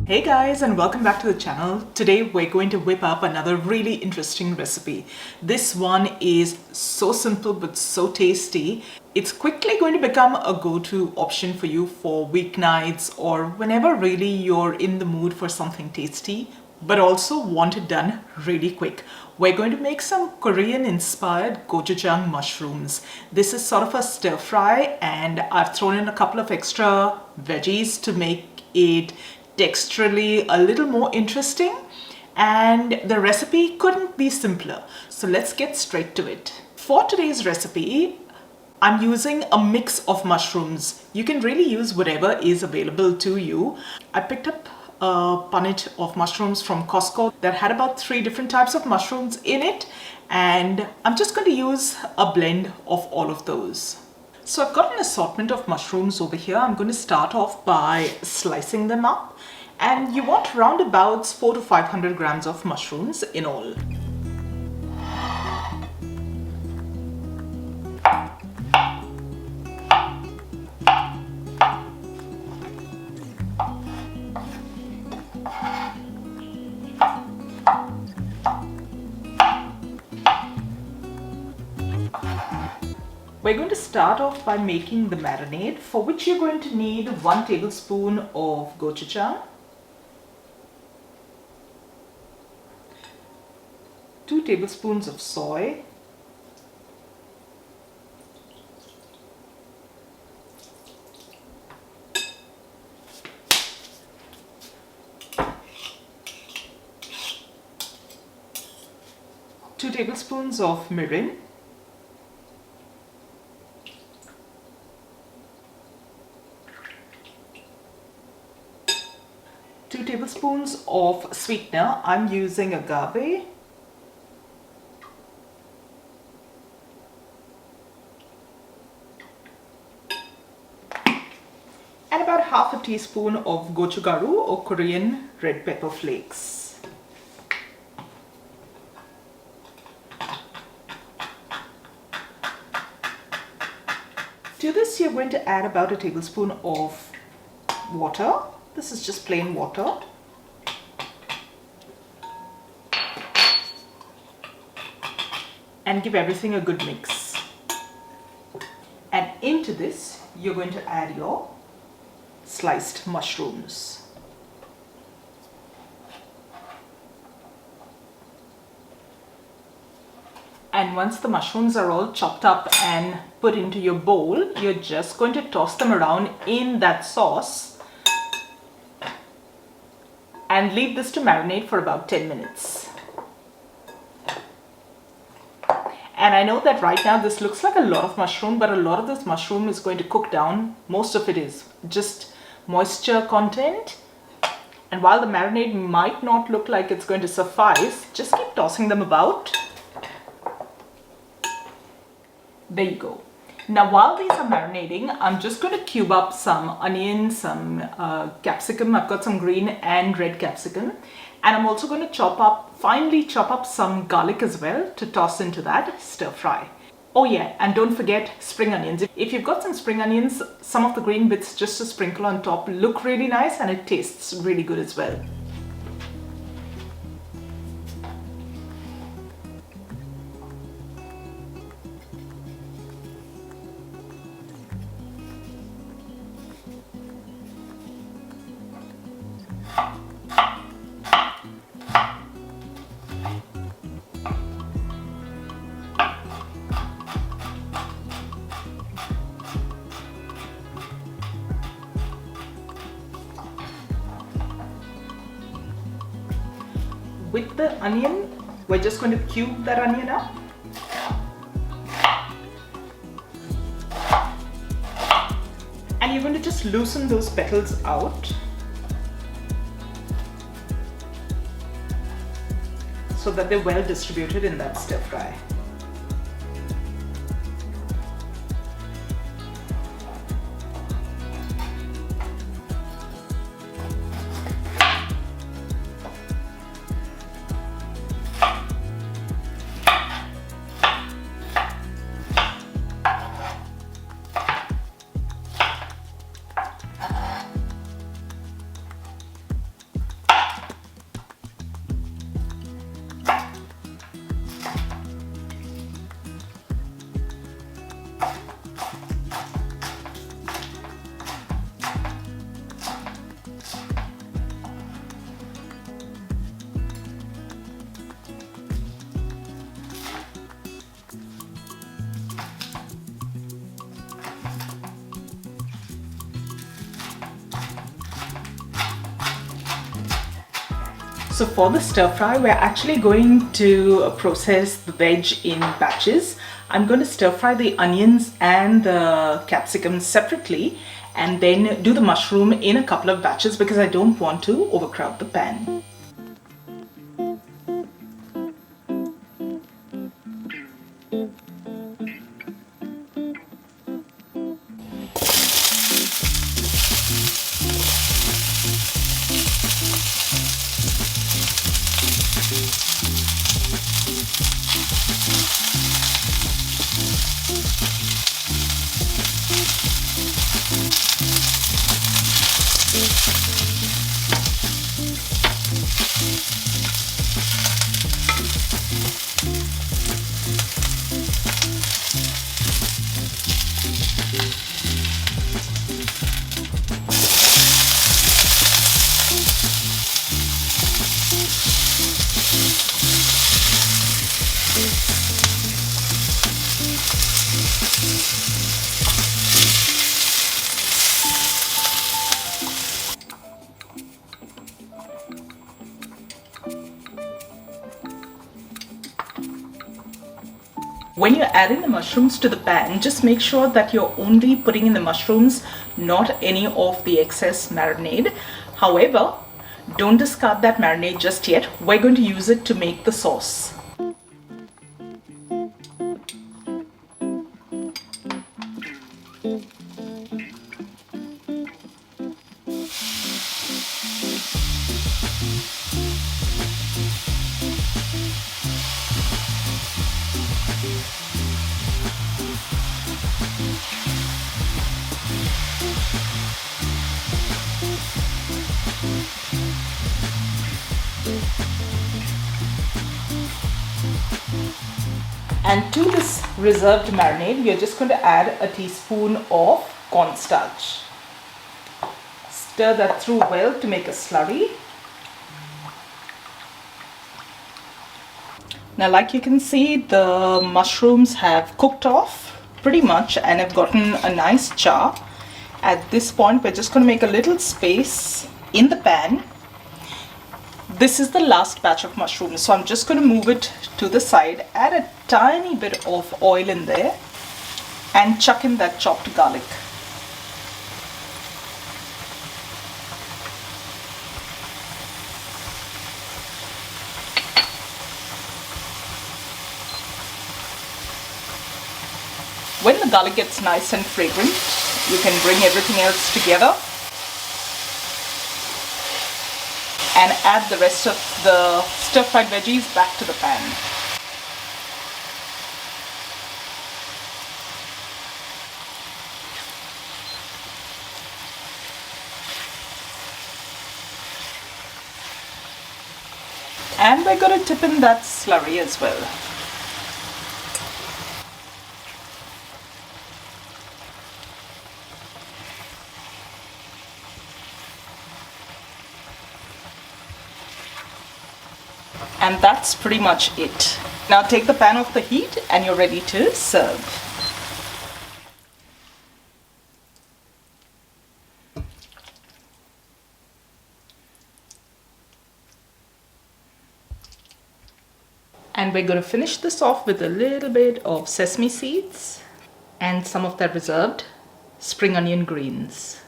Hey guys, and welcome back to the channel. Today we're going to whip up another really interesting recipe. This one is so simple but so tasty. It's quickly going to become a go-to option for you for weeknights or whenever really you're in the mood for something tasty but also want it done really quick. We're going to make some Korean inspired gochujang mushrooms. This is sort of a stir fry, and I've thrown in a couple of extra veggies to make it texturally a little more interesting, and the recipe couldn't be simpler. So let's get straight to it. For today's recipe, I'm using a mix of mushrooms. You can really use whatever is available to you. I picked up a punnet of mushrooms from Costco that had about 3 different types of mushrooms in it, and I'm just going to use a blend of all of those. So I've got an assortment of mushrooms over here. I'm going to start off by slicing them up, and you want roundabouts 400 to 500 grams of mushrooms in all. We're going to start off by making the marinade, for which you're going to need 1 tablespoon of gochujang, 2 tablespoons of soy, 2 tablespoons of mirin, 2 tablespoons of sweetener. I'm using agave, and about half a teaspoon of gochugaru or Korean red pepper flakes. To this you're going to add about a tablespoon of water. This is just plain water. And give everything a good mix. And into this, you're going to add your sliced mushrooms. And once the mushrooms are all chopped up and put into your bowl, you're just going to toss them around in that sauce and leave this to marinate for about 10 minutes. And I know that right now this looks like a lot of mushroom, but a lot of this mushroom is going to cook down. Most of it is just moisture content. And while the marinade might not look like it's going to suffice, just keep tossing them about. There you go. Now while these are marinating, I'm just going to cube up some onion, some capsicum. I've got some green and red capsicum. And I'm also going to finely chop up some garlic as well to toss into that stir fry. Oh yeah, and don't forget spring onions. If you've got some spring onions, some of the green bits just to sprinkle on top look really nice, and it tastes really good as well. With the onion, we're just going to cube that onion up. And you're going to just loosen those petals out so that they're well distributed in that stir fry. So for the stir fry, we're actually going to process the veg in batches. I'm going to stir fry the onions and the capsicum separately and then do the mushroom in a couple of batches because I don't want to overcrowd the pan. When you're adding the mushrooms to the pan, just make sure that you're only putting in the mushrooms, not any of the excess marinade. However, don't discard that marinade just yet. We're going to use it to make the sauce. And to this reserved marinade, we are just going to add a teaspoon of cornstarch. Stir that through well to make a slurry. Now, like you can see, the mushrooms have cooked off pretty much and have gotten a nice char. At this point, we're just going to make a little space in the pan. This is the last batch of mushrooms, so I'm just going to move it to the side, add a tiny bit of oil in there and chuck in that chopped garlic. When the garlic gets nice and fragrant, you can bring everything else together and add the rest of the stir-fried veggies back to the pan. And we're going to tip in that slurry as well. And that's pretty much it. Now take the pan off the heat and you're ready to serve. And we're going to finish this off with a little bit of sesame seeds and some of that reserved spring onion greens.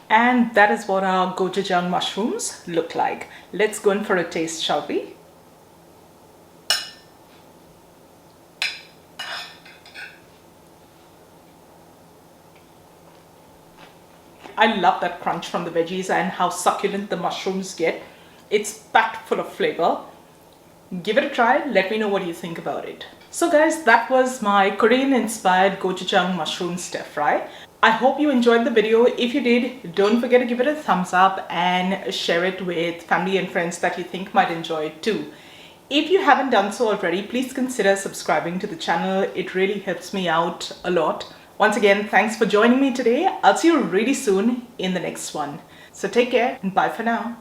And that is what our gochujang mushrooms look like. Let's go in for a taste, shall we? I love that crunch from the veggies and how succulent the mushrooms get. It's packed full of flavor. Give it a try. Let me know what you think about it. So guys, that was my Korean inspired gochujang mushroom stir fry. I hope you enjoyed the video. If you did, don't forget to give it a thumbs up and share it with family and friends that you think might enjoy it too. If you haven't done so already, please consider subscribing to the channel. It really helps me out a lot. Once again, thanks for joining me today. I'll see you really soon in the next one. So take care and bye for now.